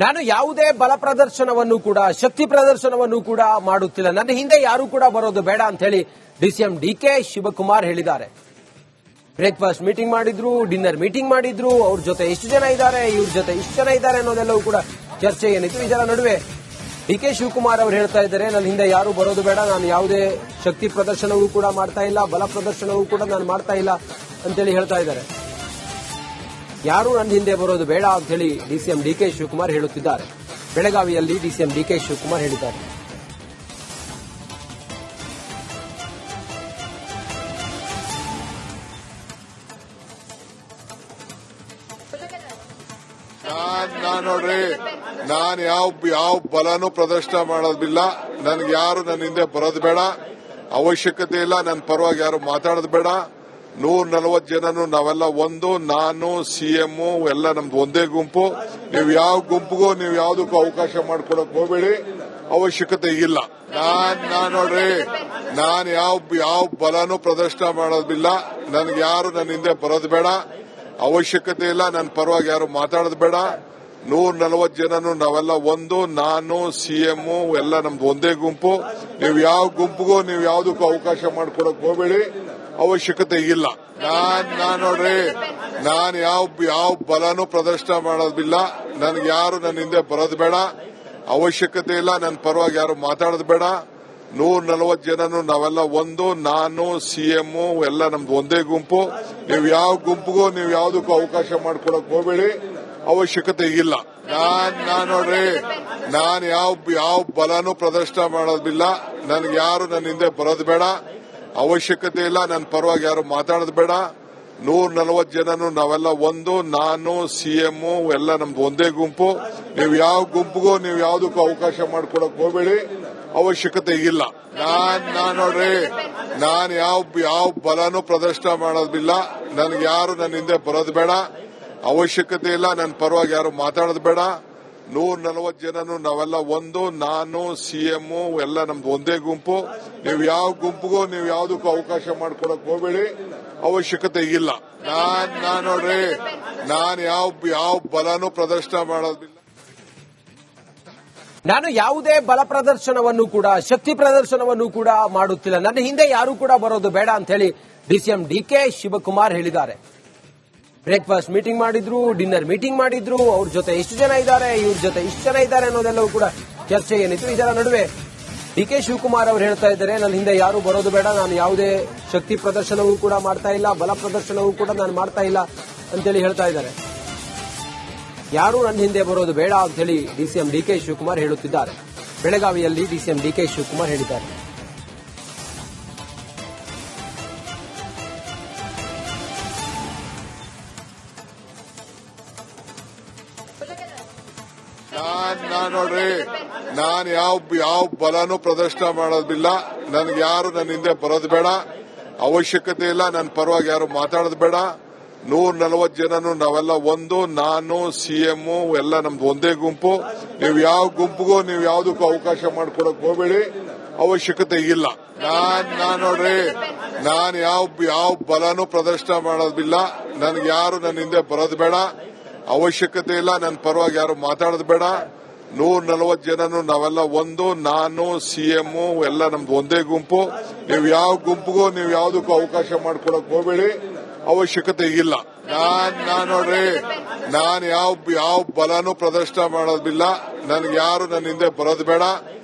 ನಾನು ಯಾವುದೇ ಬಲ ಪ್ರದರ್ಶನವನ್ನು ಕೂಡ ಶಕ್ತಿ ಪ್ರದರ್ಶನವನ್ನು ಕೂಡ ಮಾಡುತ್ತಿಲ್ಲ. ನನ್ನ ಹಿಂದೆ ಯಾರು ಕೂಡ ಬರೋದು ಬೇಡ ಅಂತ ಹೇಳಿ ಡಿಸಿಎಂ ಡಿಕೆ ಶಿವಕುಮಾರ್ ಹೇಳಿದ್ದಾರೆ. ಬ್ರೇಕ್ಫಾಸ್ಟ್ ಮೀಟಿಂಗ್ ಮಾಡಿದ್ರು, ಡಿನ್ನರ್ ಮೀಟಿಂಗ್ ಮಾಡಿದ್ರು. ಅವ್ರ ಜೊತೆ ಎಷ್ಟು ಜನ ಇದ್ದಾರೆ, ಇವ್ರ ಜೊತೆ ಇಷ್ಟು ಜನ ಇದ್ದಾರೆ ಅನ್ನೋದೆಲ್ಲವೂ ಕೂಡ ಚರ್ಚೆ ಏನಿತ್ತು. ಇದರ ನಡುವೆ ಡಿಕೆ ಶಿವಕುಮಾರ್ ಅವರು ಹೇಳ್ತಾ ಇದ್ದಾರೆ, ನನ್ನ ಹಿಂದೆ ಯಾರು ಬರೋದು ಬೇಡ, ನಾನು ಯಾವುದೇ ಶಕ್ತಿ ಪ್ರದರ್ಶನವೂ ಕೂಡ ಮಾಡ್ತಾ ಇಲ್ಲ, ಬಲ ಪ್ರದರ್ಶನವೂ ಕೂಡ ನಾನು ಮಾಡ್ತಾ ಇಲ್ಲ ಅಂತೇಳಿ ಹೇಳ್ತಾ ಇದ್ದಾರೆ. ಯಾರು ನನ್ನ ಹಿಂದೆ ಬರೋದು ಬೇಡ ಅಂತ ಹೇಳಿ ಡಿಸಿಎಂ ಡಿಕೆ ಶಿವಕುಮಾರ್ ಹೇಳುತ್ತಿದ್ದಾರೆ. ಬೆಳಗಾವಿಯಲ್ಲಿ ಡಿಸಿಎಂ ಡಿಕೆ ಶಿವಕುಮಾರ್ ಹೇಳಿದ್ದಾರೆ. ನೋಡ್ರಿ, ನಾನು ಯಾವ ಬಲನೂ ಪ್ರದರ್ಶನ ಮಾಡೋದಿಲ್ಲ. ನನ್ಗೆ ಯಾರು ನನ್ನ ಹಿಂದೆ ಬರೋದು ಬೇಡ, ಅವಶ್ಯಕತೆ ಇಲ್ಲ. ನನ್ನ ಪರವಾಗಿ ಯಾರು ಮಾತಾಡೋದು ಬೇಡ. 140 ಜನನು ನಾವೆಲ್ಲ ಒಂದು, ನಾನು ಸಿಎಂ ಎಲ್ಲ ನಮ್ದು ಒಂದೇ ಗುಂಪು. ನೀವು ಯಾವ ಗುಂಪಿಗೂ ನೀವು ಯಾವುದಕ್ಕೂ ಅವಕಾಶ ಮಾಡ್ಕೊಡಕ್ ಹೋಗಬೇಡಿ, ಅವಶ್ಯಕತೆ ಇಲ್ಲ. ನೋಡ್ರಿ, ನಾನು ಯಾವ ಬಲನೂ ಪ್ರದರ್ಶನ ಮಾಡೋದಿಲ್ಲ. ನನ್ಗೆ ಯಾರು ನನ್ನ ಹಿಂದೆ ಬರೋದು ಬೇಡ, ಅವಶ್ಯಕತೆ ಇಲ್ಲ. ನನ್ನ ಪರವಾಗಿ ಯಾರು ಮಾತಾಡೋದು ಬೇಡ. 140 ಜನನು ನಾವೆಲ್ಲ ಒಂದು, ನಾನು ಸಿಎಂ ಎಲ್ಲ ನಮ್ದು ಒಂದೇ ಗುಂಪು. ನೀವು ಯಾವ ಗುಂಪಿಗೂ ನೀವು ಯಾವುದಕ್ಕೂ ಅವಕಾಶ ಮಾಡ್ಕೊಡಕ್ ಹೋಗಬೇಡಿ, ಅವಶ್ಯಕತೆ ಇಲ್ಲ. ನೋಡ್ರಿ, ನಾನು ಯಾವ ಬಲನೂ ಪ್ರದರ್ಶನ ಮಾಡೋದಿಲ್ಲ. ನನ್ಗೆ ಯಾರು ನನ್ನ ಹಿಂದೆ ಬರೋದು ಬೇಡ, ಅವಶ್ಯಕತೆ ಇಲ್ಲ. ನನ್ನ ಪರವಾಗಿ ಯಾರು ಮಾತಾಡೋದು ಬೇಡ. 140 ಜನನು ನಾವೆಲ್ಲ ಒಂದು, ನಾನು ಸಿಎಂ ಎಲ್ಲ ನಮ್ದು ಒಂದೇ ಗುಂಪು. ನೀವು ಯಾವ ಗುಂಪಿಗೂ ನೀವು ಯಾವುದಕ್ಕೂ ಅವಕಾಶ ಮಾಡ್ಕೊಡಕ್ ಹೋಗಬೇಡಿ, ಅವಶ್ಯಕತೆ ಇಲ್ಲ. ನೋಡ್ರಿ, ನಾನು ಯಾವ ಬಲನೂ ಪ್ರದರ್ಶನ ಮಾಡೋದಿಲ್ಲ. ನನ್ಗೆ ಯಾರು ನನ್ನ ಹಿಂದೆ ಬರೋದು ಬೇಡ, ಅವಶ್ಯಕತೆ ಇಲ್ಲ. ನನ್ನ ಪರವಾಗಿ ಯಾರು ಮಾತಾಡೋದು ಬೇಡ. 140 ಜನನು ನಾವೆಲ್ಲ ಒಂದು, ನಾನು ಸಿಎಂ ಎಲ್ಲ ನಮ್ದು ಒಂದೇ ಗುಂಪು. ನೀವು ಯಾವ ಗುಂಪಿಗೂ ನೀವು ಯಾವುದಕ್ಕೂ ಅವಕಾಶ ಮಾಡ್ಕೊಡಕ್ ಹೋಗಬೇಡಿ, ಅವಶ್ಯಕತೆ ಇಲ್ಲ. ನೋಡ್ರಿ, ನಾನು ಯಾವ ಬಲನೂ ಪ್ರದರ್ಶನ ಮಾಡೋದಿಲ್ಲ. ನನ್ಗೆ ಯಾರು ನನ್ನ ಹಿಂದೆ ಬರೋದು ಬೇಡ, ಅವಶ್ಯಕತೆ ಇಲ್ಲ. ನನ್ನ ಪರವಾಗಿ ಯಾರು ಮಾತಾಡೋದು ಬೇಡ. 140 ಜನನು ನಾವೆಲ್ಲ ಒಂದು, ನಾನು ಸಿಎಂ ಎಲ್ಲ ನಮ್ದು ಒಂದೇ ಗುಂಪು. ನೀವು ಯಾವ ಗುಂಪಿಗೂ ನೀವು ಯಾವುದಕ್ಕೂ ಅವಕಾಶ ಮಾಡ್ಕೊಡಕ್ ಹೋಗಬೇಡಿ, ಅವಶ್ಯಕತೆ ಇಲ್ಲ. ನೋಡ್ರಿ, ನಾನು ಯಾವ ಬಲನೂ ಪ್ರದರ್ಶನ ಮಾಡೋದಿಲ್ಲ. ನಾನು ಯಾವುದೇ ಬಲ ಪ್ರದರ್ಶನವನ್ನು ಕೂಡ ಶಕ್ತಿ ಪ್ರದರ್ಶನವನ್ನು ಕೂಡ ಮಾಡುತ್ತಿಲ್ಲ. ನನ್ನ ಹಿಂದೆ ಯಾರು ಕೂಡ ಬರೋದು ಬೇಡ ಅಂತ ಹೇಳಿ ಡಿಸಿಎಂ ಡಿಕೆ ಶಿವಕುಮಾರ್ ಹೇಳಿದ್ದಾರೆ. ಬ್ರೇಕ್ಫಾಸ್ಟ್ ಮೀಟಿಂಗ್ ಮಾಡಿದ್ರು, ಡಿನ್ನರ್ ಮೀಟಿಂಗ್ ಮಾಡಿದ್ರು. ಅವ್ರ ಜೊತೆ ಎಷ್ಟು ಜನ ಇದ್ದಾರೆ, ಇವ್ರ ಜೊತೆ ಇಷ್ಟು ಜನ ಇದ್ದಾರೆ ಅನ್ನೋದೆಲ್ಲವೂ ಕೂಡ ಚರ್ಚೆ ಏನಿತ್ತು. ಇದರ ನಡುವೆ ಡಿಕೆ ಶಿವಕುಮಾರ್ ಅವರು ಹೇಳ್ತಾ ಇದ್ದಾರೆ, ನನ್ನ ಹಿಂದೆ ಯಾರು ಬರೋದು ಬೇಡ, ನಾನು ಯಾವುದೇ ಶಕ್ತಿ ಪ್ರದರ್ಶನವೂ ಕೂಡ ಮಾಡ್ತಾ ಇಲ್ಲ, ಬಲ ಪ್ರದರ್ಶನವೂ ಕೂಡ ನಾನು ಮಾಡ್ತಾ ಇಲ್ಲ ಅಂತೇಳಿ ಹೇಳ್ತಾ ಇದ್ದಾರೆ. ಯಾರು ನನ್ನ ಹಿಂದೆ ಬರೋದು ಬೇಡ ಅಂತ ಹೇಳಿ ಡಿಸಿಎಂ ಡಿಕೆ ಶಿವಕುಮಾರ್ ಹೇಳುತ್ತಿದ್ದಾರೆ. ಬೆಳಗಾವಿಯಲ್ಲಿ ಡಿಸಿಎಂ ಡಿಕೆ ಶಿವಕುಮಾರ್ ಹೇಳಿದ್ದಾರೆ. ನೋಡ್ರಿ, ನಾನು ಯಾವ ಬಲನೂ ಪ್ರದರ್ಶನ ಮಾಡೋದಿಲ್ಲ. ನನ್ಗೆ ಯಾರು ನನ್ನ ಹಿಂದೆ ಬರೋದು ಬೇಡ, ಅವಶ್ಯಕತೆ ಇಲ್ಲ. ನನ್ನ ಪರವಾಗಿ ಯಾರು ಮಾತಾಡೋದು ಬೇಡ. 140 ಜನನು ನಾವೆಲ್ಲ ಒಂದು, ನಾನು ಸಿಎಂ ಎಲ್ಲ ನಮ್ದು ಒಂದೇ ಗುಂಪು. ನೀವು ಯಾವ ಗುಂಪಿಗೂ ನೀವು ಯಾವುದಕ್ಕೂ ಅವಕಾಶ ಮಾಡ್ಕೊಡಕ್ ಹೋಗಬೇಡಿ, ಅವಶ್ಯಕತೆ ಇಲ್ಲ. ನೋಡ್ರಿ, ನಾನು ಯಾವ ಬಲನೂ ಪ್ರದರ್ಶನ ಮಾಡೋದಿಲ್ಲ. ನನ್ಗೆ ಯಾರು ನನ್ನ ಹಿಂದೆ ಬರೋದು ಬೇಡ, ಅವಶ್ಯಕತೆ ಇಲ್ಲ. ನನ್ನ ಪರವಾಗಿ ಯಾರು ಮಾತಾಡೋದು ಬೇಡ. 140 ಜನನು ನಾವೆಲ್ಲ ಒಂದು, ನಾನು ಸಿಎಂ ಎಲ್ಲ ನಮ್ದು ಒಂದೇ ಗುಂಪು. ನೀವು ಯಾವ ಗುಂಪಿಗೂ ನೀವು ಯಾವುದಕ್ಕೂ ಅವಕಾಶ ಮಾಡ್ಕೊಡಕ್ ಹೋಗಬೇಡಿ, ಅವಶ್ಯಕತೆ ಇಲ್ಲ. ನೋಡ್ರಿ, ನಾನು ಯಾವ ಬಲನೂ ಪ್ರದರ್ಶನ ಮಾಡೋದಿಲ್ಲ. ನನ್ಗೆ ಯಾರು ನನ್ನ ಹಿಂದೆ ಬರೋದು ಬೇಡ,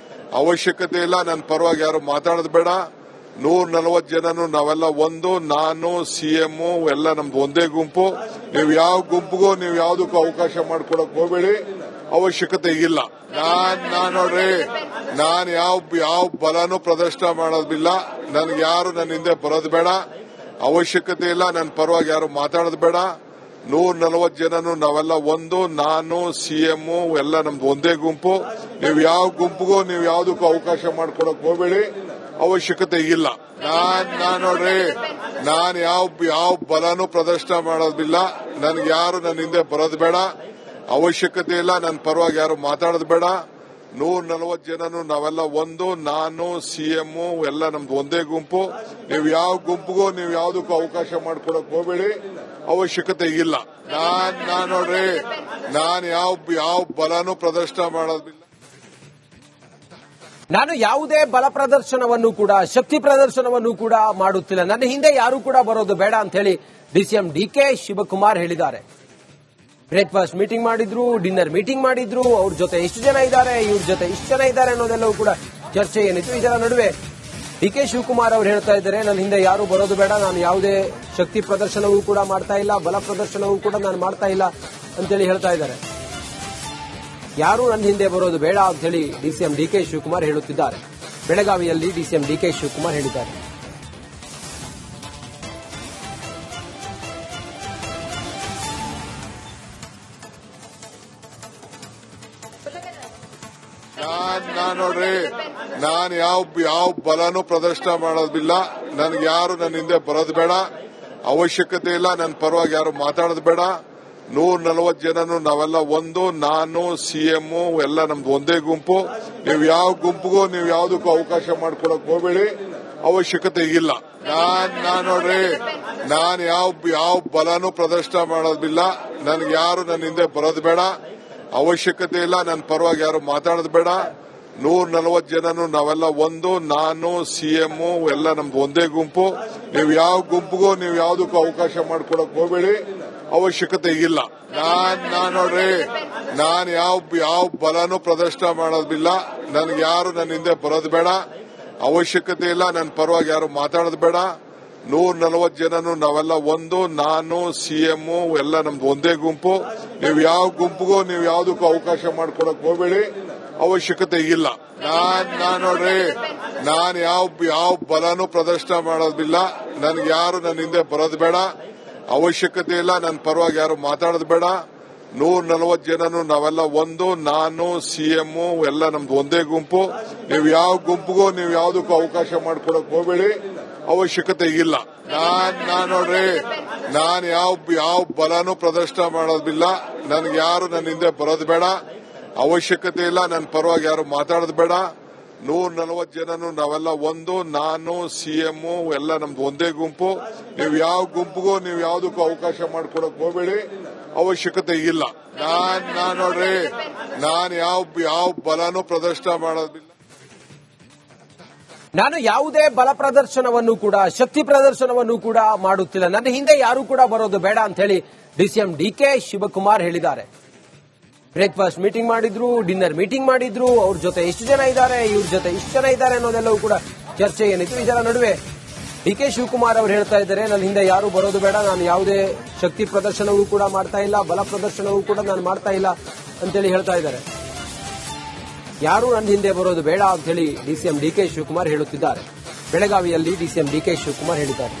ಅವಶ್ಯಕತೆ ಇಲ್ಲ. ನನ್ನ ಪರವಾಗಿ ಯಾರು ಮಾತಾಡೋದು ಬೇಡ. 140 ಜನನು ನಾವೆಲ್ಲ ಒಂದು, ನಾನು ಸಿಎಂ ಎಲ್ಲ ನಮ್ದು ಒಂದೇ ಗುಂಪು. ನೀವು ಯಾವ ಗುಂಪಿಗೂ ನೀವು ಯಾವುದಕ್ಕೂ ಅವಕಾಶ ಮಾಡ್ಕೊಡಕ್ ಹೋಗಬೇಡಿ, ಅವಶ್ಯಕತೆ ಇಲ್ಲ. ನೋಡ್ರಿ, ನಾನು ಯಾವ ಬಲನೂ ಪ್ರದರ್ಶನ ಮಾಡೋದಿಲ್ಲ. ನನ್ಗೆ ಯಾರು ನನ್ನ ಹಿಂದೆ ಬರೋದು ಬೇಡ, ಅವಶ್ಯಕತೆ ಇಲ್ಲ. ನನ್ನ ಪರವಾಗಿ ಯಾರು ಮಾತಾಡೋದು ಬೇಡ. 140 ಜನನು ನಾವೆಲ್ಲ ಒಂದು, ನಾನು ಸಿಎಂ ಎಲ್ಲ ನಮ್ದು ಒಂದೇ ಗುಂಪು. ನೀವು ಯಾವ ಗುಂಪಿಗೂ ನೀವು ಯಾವುದಕ್ಕೂ ಅವಕಾಶ ಮಾಡ್ಕೊಡಕ್ ಹೋಗಬೇಡಿ, ಅವಶ್ಯಕತೆ ಇಲ್ಲ. ನೋಡ್ರಿ, ನಾನು ಯಾವ ಬಲನೂ ಪ್ರದರ್ಶನ ಮಾಡೋದಿಲ್ಲ. ನನ್ಗೆ ಯಾರು ನನ್ನ ಹಿಂದೆ ಬರೋದು ಬೇಡ, ಅವಶ್ಯಕತೆ ಇಲ್ಲ. ನನ್ನ ಪರವಾಗಿ ಯಾರು ಮಾತಾಡೋದು ಬೇಡ. 140 ಜನನು ನಾವೆಲ್ಲ ಒಂದು, ನಾನು ಸಿಎಂ ಎಲ್ಲ ನಮ್ದು ಒಂದೇ ಗುಂಪು. ನೀವು ಯಾವ ಗುಂಪಿಗೂ ನೀವು ಯಾವುದಕ್ಕೂ ಅವಕಾಶ ಮಾಡ್ಕೊಡಕ್ ಹೋಗಬೇಡಿ, ಅವಶ್ಯಕತೆ ಇಲ್ಲ. ನೋಡ್ರಿ, ನಾನು ಯಾವ ಬಲನೂ ಪ್ರದರ್ಶನ ಮಾಡೋದಿಲ್ಲ. ನಾನು ಯಾವುದೇ ಬಲ ಪ್ರದರ್ಶನವನ್ನು ಕೂಡ ಶಕ್ತಿ ಪ್ರದರ್ಶನವನ್ನು ಕೂಡ ಮಾಡುತ್ತಿಲ್ಲ. ನನ್ನ ಹಿಂದೆ ಯಾರು ಕೂಡ ಬರೋದು ಬೇಡ ಅಂತ ಹೇಳಿ ಡಿಸಿಎಂ ಡಿಕೆ ಶಿವಕುಮಾರ್ ಹೇಳಿದ್ದಾರೆ. ಬ್ರೇಕ್ಫಾಸ್ಟ್ ಮೀಟಿಂಗ್ ಮಾಡಿದ್ರು, ಡಿನ್ನರ್ ಮೀಟಿಂಗ್ ಮಾಡಿದ್ರು. ಅವ್ರ ಜೊತೆ ಎಷ್ಟು ಜನ ಇದ್ದಾರೆ, ಇವ್ರ ಜೊತೆ ಇಷ್ಟು ಜನ ಇದ್ದಾರೆ ಅನ್ನೋದೆಲ್ಲವೂ ಕೂಡ ಚರ್ಚೆ ಏನಿತ್ತು. ಇದರ ನಡುವೆ ಡಿಕೆ ಶಿವಕುಮಾರ್ ಅವರು ಹೇಳ್ತಾ ಇದ್ದಾರೆ, ನನ್ನ ಹಿಂದೆ ಯಾರು ಬರೋದು ಬೇಡ, ನಾನು ಯಾವುದೇ ಶಕ್ತಿ ಪ್ರದರ್ಶನವೂ ಕೂಡ ಮಾಡ್ತಾ ಇಲ್ಲ, ಬಲ ಪ್ರದರ್ಶನವೂ ಕೂಡ ನಾನು ಮಾಡ್ತಾ ಇಲ್ಲ ಅಂತೇಳಿ ಹೇಳ್ತಾ ಇದ್ದಾರೆ. ಯಾರು ನನ್ನ ಹಿಂದೆ ಬರೋದು ಬೇಡ ಅಂತ ಹೇಳಿ ಡಿಸಿಎಂ ಡಿಕೆ ಶಿವಕುಮಾರ್ ಹೇಳುತ್ತಿದ್ದಾರೆ. ಬೆಳಗಾವಿಯಲ್ಲಿ ಡಿಸಿಎಂ ಡಿಕೆ ಶಿವಕುಮಾರ್ ಹೇಳಿದ್ದಾರೆ. ನೋಡ್ರಿ, ನಾನು ಯಾವ ಬಲನೂ ಪ್ರದರ್ಶನ ಮಾಡೋದಿಲ್ಲ. ನನ್ಗೆ ಯಾರು ನನ್ನ ಹಿಂದೆ ಬರೋದು ಬೇಡ, ಅವಶ್ಯಕತೆ ಇಲ್ಲ. ನನ್ನ ಪರವಾಗಿ ಯಾರು ಮಾತಾಡೋದು ಬೇಡ. 140 ಜನನು ನಾವೆಲ್ಲ ಒಂದು, ನಾನು ಸಿಎಂ ಎಲ್ಲ ನಮ್ದು ಒಂದೇ ಗುಂಪು. ನೀವು ಯಾವ ಗುಂಪಿಗೂ ನೀವು ಯಾವುದಕ್ಕೂ ಅವಕಾಶ ಮಾಡ್ಕೊಡಕ್ ಹೋಗಬೇಡಿ, ಅವಶ್ಯಕತೆ ಇಲ್ಲ. ನೋಡ್ರಿ, ನಾನು ಯಾವ ಬಲನೂ ಪ್ರದರ್ಶನ ಮಾಡೋದಿಲ್ಲ. ನನ್ಗೆ ಯಾರು ನನ್ನ ಹಿಂದೆ ಬರೋದು ಬೇಡ, ಅವಶ್ಯಕತೆ ಇಲ್ಲ. ನನ್ನ ಪರವಾಗಿ ಯಾರು ಮಾತಾಡೋದು ಬೇಡ. 140 ಜನನು ನಾವೆಲ್ಲ ಒಂದು, ನಾನು ಸಿಎಂ ಎಲ್ಲ ನಮ್ದು ಒಂದೇ ಗುಂಪು. ನೀವು ಯಾವ ಗುಂಪಿಗೂ ನೀವು ಯಾವುದಕ್ಕೂ ಅವಕಾಶ ಮಾಡ್ಕೊಡಕ್ ಹೋಗಬೇಡಿ, ಅವಶ್ಯಕತೆ ಇಲ್ಲ. ನೋಡ್ರಿ, ನಾನು ಯಾವ ಬಲನೂ ಪ್ರದರ್ಶನ ಮಾಡೋದಿಲ್ಲ. ನನ್ಗೆ ಯಾರು ನನ್ನ ಹಿಂದೆ ಬರೋದು ಬೇಡ, ಅವಶ್ಯಕತೆ ಇಲ್ಲ. ನನ್ನ ಪರವಾಗಿ ಯಾರು ಮಾತಾಡೋದು ಬೇಡ. 140 ಜನನು ನಾವೆಲ್ಲ ಒಂದು, ನಾನು ಸಿಎಂ ಎಲ್ಲ ನಮ್ದು ಒಂದೇ ಗುಂಪು. ನೀವು ಯಾವ ಗುಂಪಿಗೂ ನೀವು ಯಾವುದಕ್ಕೂ ಅವಕಾಶ ಮಾಡ್ಕೊಡಕ್ ಹೋಗಬೇಡಿ, ಅವಶ್ಯಕತೆ ಇಲ್ಲ. ನೋಡ್ರಿ, ನಾನು ಯಾವ ಬಲನೂ ಪ್ರದರ್ಶನ ಮಾಡೋದಿಲ್ಲ. ನನ್ಗೆ ಯಾರು ನನ್ನ ಹಿಂದೆ ಬರೋದು ಬೇಡ, ಅವಶ್ಯಕತೆ ಇಲ್ಲ. ನನ್ನ ಪರವಾಗಿ ಯಾರು ಮಾತಾಡೋದು ಬೇಡ. 140 ಜನನು ನಾವೆಲ್ಲ ಒಂದು, ನಾನು ಸಿಎಂ ಎಲ್ಲ ನಮ್ದು ಒಂದೇ ಗುಂಪು. ನೀವು ಯಾವ ಗುಂಪಿಗೂ ನೀವು ಯಾವುದಕ್ಕೂ ಅವಕಾಶ ಮಾಡ್ಕೊಡಕ್ ಹೋಗಬೇಡಿ, ಅವಶ್ಯಕತೆ ಇಲ್ಲ. ನೋಡ್ರಿ, ನಾನು ಯಾವ ಬಲನೂ ಪ್ರದರ್ಶನ ಮಾಡೋದಿಲ್ಲ. ನನ್ಗೆ ಯಾರು ನನ್ನ ಹಿಂದೆ ಬರೋದು ಬೇಡ, ಅವಶ್ಯಕತೆ ಇಲ್ಲ. ನನ್ನ ಪರವಾಗಿ ಯಾರು ಮಾತಾಡೋದು ಬೇಡ. 140 ಜನನು ನಾವೆಲ್ಲ ಒಂದು, ನಾನು ಸಿಎಂ ಎಲ್ಲ ನಮ್ದು ಒಂದೇ ಗುಂಪು. ನೀವು ಯಾವ ಗುಂಪಿಗೂ ನೀವು ಯಾವುದಕ್ಕೂ ಅವಕಾಶ ಮಾಡ್ಕೊಡಕ್ ಹೋಗಬೇಡಿ, ಅವಶ್ಯಕತೆ ಇಲ್ಲ. ನೋಡ್ರಿ, ನಾನು ಯಾವ ಬಲನೂ ಪ್ರದರ್ಶನ ಮಾಡೋದಿಲ್ಲ. ನಾನು ಯಾವುದೇ ಬಲ ಪ್ರದರ್ಶನವನ್ನು ಕೂಡ ಶಕ್ತಿ ಪ್ರದರ್ಶನವನ್ನು ಕೂಡ ಮಾಡುತ್ತಿಲ್ಲ. ನನ್ನ ಹಿಂದೆ ಯಾರು ಕೂಡ ಬರೋದು ಬೇಡ ಅಂತ ಹೇಳಿ ಡಿಸಿಎಂ ಡಿಕೆ ಶಿವಕುಮಾರ್ ಹೇಳಿದ್ದಾರೆ. ಬ್ರೇಕ್ಫಾಸ್ಟ್ ಮೀಟಿಂಗ್ ಮಾಡಿದ್ರು, ಡಿನ್ನರ್ ಮೀಟಿಂಗ್ ಮಾಡಿದ್ರು. ಅವ್ರ ಜೊತೆ ಎಷ್ಟು ಜನ ಇದ್ದಾರೆ, ಇವ್ರ ಜೊತೆ ಇಷ್ಟು ಜನ ಇದ್ದಾರೆ ಅನ್ನೋದೆಲ್ಲವೂ ಕೂಡ ಚರ್ಚೆ ಏನಿತ್ತು. ಇದರ ನಡುವೆ ಡಿಕೆ ಶಿವಕುಮಾರ್ ಅವರು ಹೇಳ್ತಾ ಇದ್ದಾರೆ, ನನ್ನ ಹಿಂದೆ ಯಾರು ಬರೋದು ಬೇಡ, ನಾನು ಯಾವುದೇ ಶಕ್ತಿ ಪ್ರದರ್ಶನವೂ ಕೂಡ ಮಾಡ್ತಾ ಇಲ್ಲ, ಬಲ ಪ್ರದರ್ಶನವೂ ಕೂಡ ನಾನು ಮಾಡ್ತಾ ಇಲ್ಲ ಅಂತೇಳಿ ಹೇಳ್ತಾ ಇದ್ದಾರೆ. ಯಾರು ನನ್ನ ಹಿಂದೆ ಬರೋದು ಬೇಡ ಅಂತ ಹೇಳಿ ಡಿಸಿಎಂ ಡಿಕೆ ಶಿವಕುಮಾರ್ ಹೇಳುತ್ತಿದ್ದಾರೆ. ಬೆಳಗಾವಿಯಲ್ಲಿ ಡಿಸಿಎಂ ಡಿಕೆ ಶಿವಕುಮಾರ್ ಹೇಳಿದ್ದಾರೆ.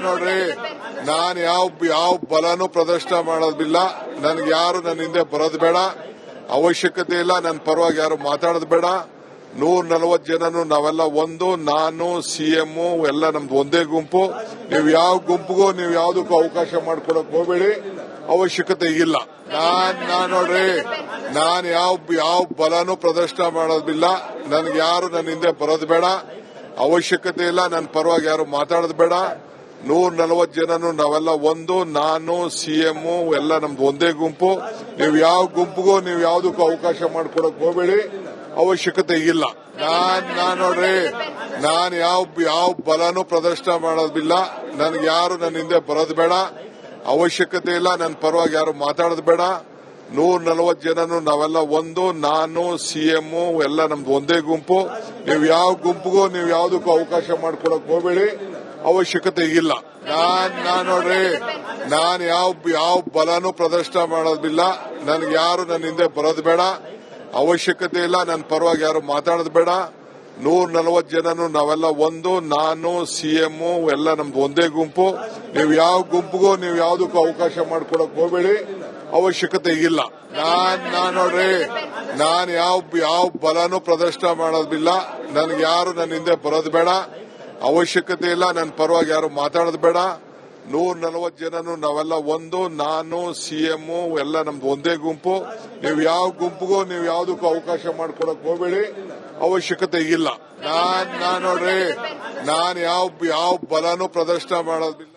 ನೋಡ್ರಿ, ನಾನು ಯಾವ ಬಲನೂ ಪ್ರದರ್ಶನ ಮಾಡೋದಿಲ್ಲ. ನನ್ಗೆ ಯಾರು ನನ್ನ ಹಿಂದೆ ಬರೋದು ಬೇಡ, ಅವಶ್ಯಕತೆ ಇಲ್ಲ. ನನ್ನ ಪರವಾಗಿ ಯಾರು ಮಾತಾಡೋದು ಬೇಡ. 140 ಜನನು ನಾವೆಲ್ಲ ಒಂದು, ನಾನು ಸಿಎಂ ಎಲ್ಲ ನಮ್ದು ಒಂದೇ ಗುಂಪು. ನೀವು ಯಾವ ಗುಂಪಿಗೂ ನೀವು ಯಾವುದಕ್ಕೂ ಅವಕಾಶ ಮಾಡ್ಕೊಡಕ್ ಹೋಗಬೇಡಿ, ಅವಶ್ಯಕತೆ ಇಲ್ಲ. ನೋಡ್ರಿ, ನಾನು ಯಾವ ಬಲನೂ ಪ್ರದರ್ಶನ ಮಾಡೋದಿಲ್ಲ. ನನ್ಗೆ ಯಾರು ನನ್ನ ಹಿಂದೆ ಬರೋದು ಬೇಡ, ಅವಶ್ಯಕತೆ ಇಲ್ಲ. ನನ್ನ ಪರವಾಗಿ ಯಾರು ಮಾತಾಡೋದು ಬೇಡ. 140 ಜನನು ನಾವೆಲ್ಲ ಒಂದು, ನಾನು ಸಿಎಂ ಎಲ್ಲ ನಮ್ದು ಒಂದೇ ಗುಂಪು. ನೀವು ಯಾವ ಗುಂಪಿಗೂ ನೀವು ಯಾವುದಕ್ಕೂ ಅವಕಾಶ ಮಾಡ್ಕೊಡಕ್ ಹೋಗಬೇಡಿ, ಅವಶ್ಯಕತೆ ಇಲ್ಲ. ನೋಡ್ರಿ, ನಾನು ಯಾವ ಬಲನೂ ಪ್ರದರ್ಶನ ಮಾಡೋದಿಲ್ಲ. ನನ್ಗೆ ಯಾರು ನನ್ನ ಹಿಂದೆ ಬರೋದು ಬೇಡ, ಅವಶ್ಯಕತೆ ಇಲ್ಲ. ನನ್ನ ಪರವಾಗಿ ಯಾರು ಮಾತಾಡೋದು ಬೇಡ. 140 ಜನನು ನಾವೆಲ್ಲ ಒಂದು, ನಾನು ಸಿಎಂ ಎಲ್ಲ ನಮ್ದು ಒಂದೇ ಗುಂಪು. ನೀವು ಯಾವ ಗುಂಪಿಗೂ ನೀವು ಯಾವುದಕ್ಕೂ ಅವಕಾಶ ಮಾಡ್ಕೊಡಕ್ ಹೋಗಬೇಡಿ, ಅವಶ್ಯಕತೆ ಇಲ್ಲ. ನೋಡ್ರಿ, ನಾನು ಯಾವ ಬಲನೂ ಪ್ರದರ್ಶನ ಮಾಡೋದಿಲ್ಲ. ನನ್ಗೆ ಯಾರು ನನ್ನ ಹಿಂದೆ ಬರೋದು ಬೇಡ, ಅವಶ್ಯಕತೆ ಇಲ್ಲ. ನನ್ನ ಪರವಾಗಿ ಯಾರು ಮಾತಾಡೋದು ಬೇಡ. 140 ಜನನು ನಾವೆಲ್ಲ ಒಂದು, ನಾನು ಸಿಎಂ ಎಲ್ಲ ನಮ್ದು ಒಂದೇ ಗುಂಪು. ನೀವು ಯಾವ ಗುಂಪಿಗೂ ನೀವು ಯಾವುದಕ್ಕೂ ಅವಕಾಶ ಮಾಡ್ಕೊಡಕ್ ಹೋಗಬೇಡಿ, ಅವಶ್ಯಕತೆ ಇಲ್ಲ. ನೋಡ್ರಿ, ನಾನು ಯಾವ ಬಲನೂ ಪ್ರದರ್ಶನ ಮಾಡೋದಿಲ್ಲ. ನನ್ಗೆ ಯಾರು ನನ್ನ ಹಿಂದೆ ಬರೋದು ಬೇಡ, ಅವಶ್ಯಕತೆ ಇಲ್ಲ. ನನ್ನ ಪರವಾಗಿ ಯಾರು ಮಾತಾಡೋದು ಬೇಡ. 140 ಜನನು ನಾವೆಲ್ಲ ಒಂದು, ನಾನು ಸಿಎಂ ಎಲ್ಲ ನಮ್ದು ಒಂದೇ ಗುಂಪು. ನೀವು ಯಾವ ಗುಂಪಿಗೂ ನೀವು ಯಾವುದಕ್ಕೂ ಅವಕಾಶ ಮಾಡ್ಕೊಡಕ್ ಹೋಗಬೇಡಿ, ಅವಶ್ಯಕತೆ ಇಲ್ಲ. ನಾನ್ ನೋಡ್ರಿ, ನಾನು ಯಾವ ಬಲನೂ ಪ್ರದರ್ಶನ ಮಾಡೋದಿಲ್ಲ.